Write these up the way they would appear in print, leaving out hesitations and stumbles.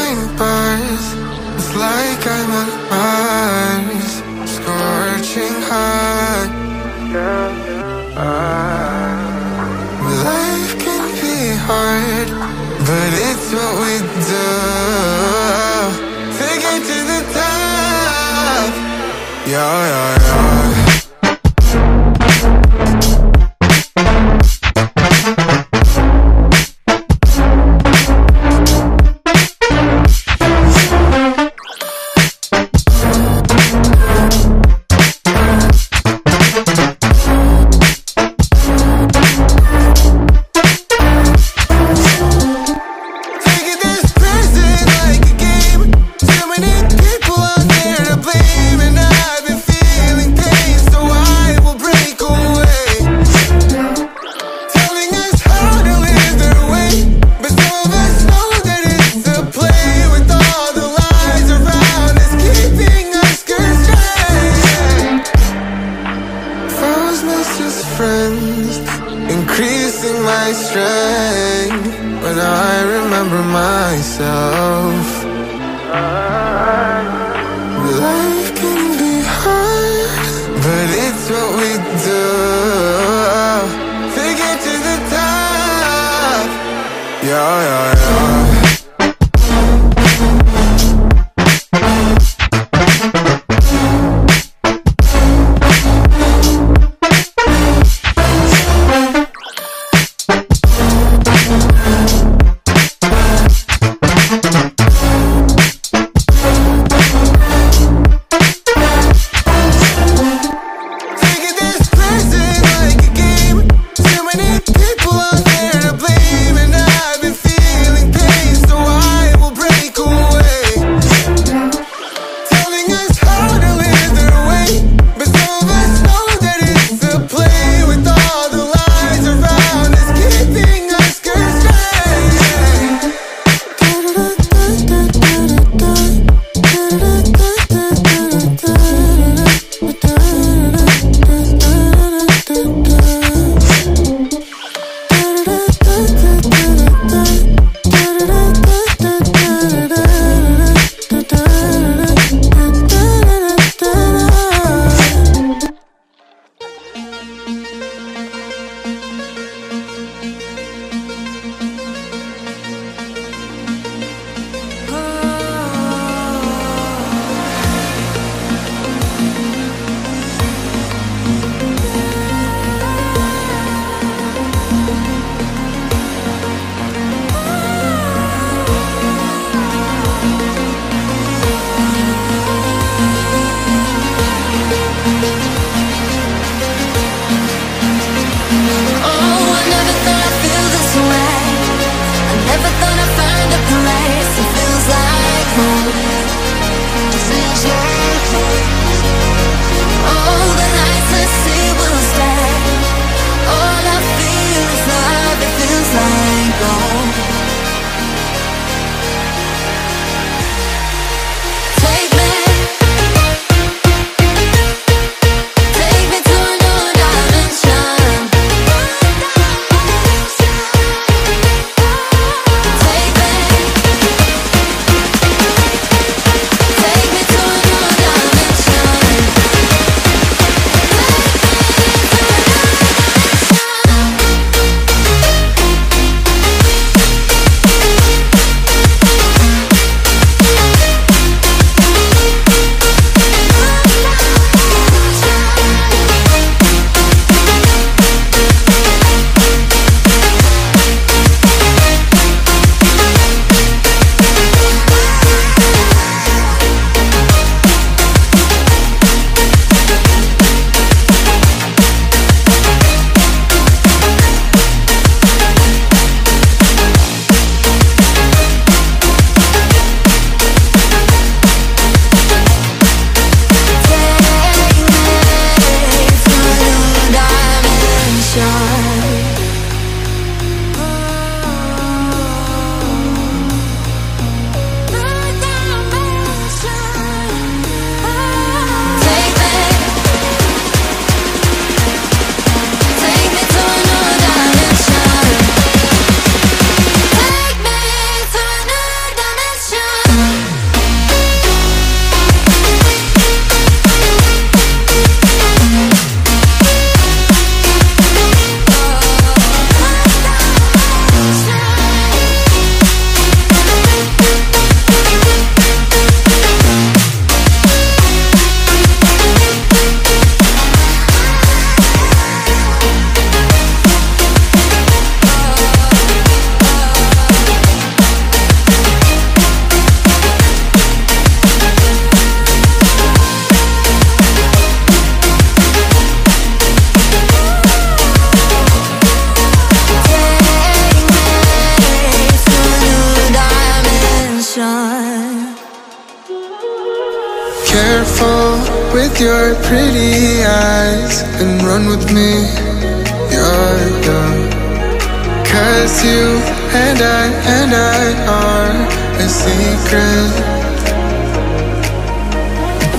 burning bars. It's like I'm on Mars, scorching hot. Life can be hard, but it's what we do to get to the top. Yeah, yeah, yeah. Too many people out there to blame, and I've been feeling with your pretty eyes and run with me, yeah. Cause you and I are a secret.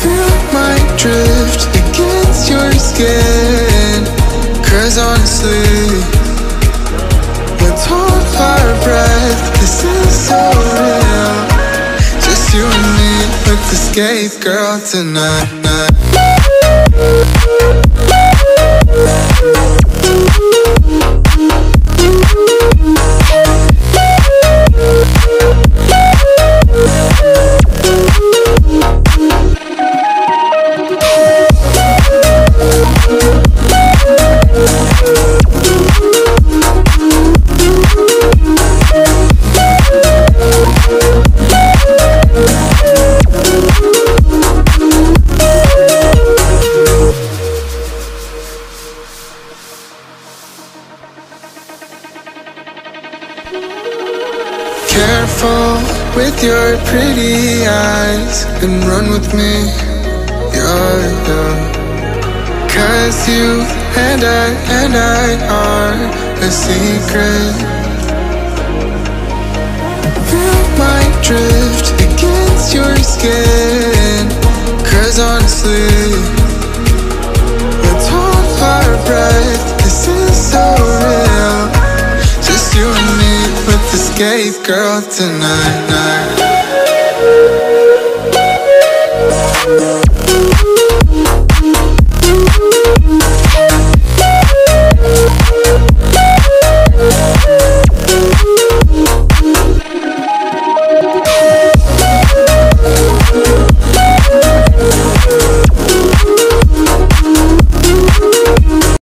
Feel my drift against your skin. Cause honestly, let's hold our breath. This is so real. Just you and me, let's escape, girl, tonight. Careful with your pretty eyes and run with me, yeah. Cause you and I are a secret. Feel my drift against your skin. Cause honestly, let's hold our breath. This is so real. Just you and me, let's escape, girl, tonight.